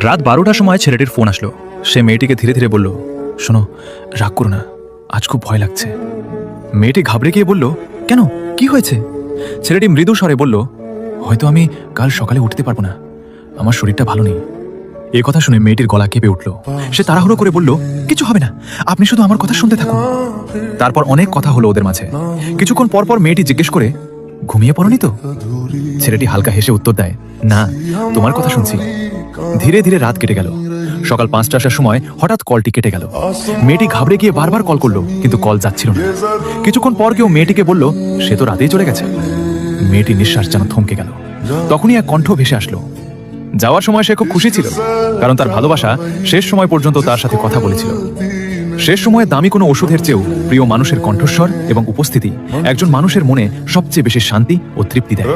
রাত 12টার সময় ছেলেটির ফোন আসলো। সে মেয়েটিকে ধীরে ধীরে বলল, শোনো, রাগ করো না, আজ খুব ভয় লাগছে। মেয়েটি ঘাবড়ে গিয়ে বলল, কেন, কি হয়েছে? ছেলেটি মৃদু স্বরে বলল, হয়তো আমি কাল সকালে উঠতে পারবো না, আমার শরীরটা ভালো নেই। এ কথা শুনে মেয়েটির গলা কেঁপে উঠল। সে তাড়াহুড়ো করে বলল, কিছু হবে না, আপনি শুধু আমার কথা শুনতে থাকুন। তারপর অনেক কথা হলো ওদের মাঝে। কিছুক্ষণ পর পর মেয়েটি জিজ্ঞেস করে, ঘুমিয়ে পড়নি তো? ছেলেটি হালকা হেসে উত্তর দেয়, না, তোমার কথা শুনছি। ধীরে ধীরে রাত কেটে গেল। সকাল 5টার সময় হঠাৎ কলটি কেটে গেল। মেয়েটি ঘাবড়ে গিয়ে বারবার কল করলো, কিন্তু কল যাচ্ছিল না। কিছুক্ষণ পর কেউ মেয়েটিকে বলল, সে তো রাতেই চলে গেছে। মেয়েটি নিঃশ্বাস যেন থমকে গেল। তখনই এক কণ্ঠ ভেসে আসলো। যাওয়ার সময় সে খুব খুশি ছিল, কারণ তার ভালোবাসা শেষ সময় পর্যন্ত তার সাথে কথা বলেছিল। শেষ সময়ে দামি কোনো ওষুধের চেয়েও প্রিয় মানুষের কণ্ঠস্বর এবং উপস্থিতি একজন মানুষের মনে সবচেয়ে বেশি শান্তি ও তৃপ্তি দেয়।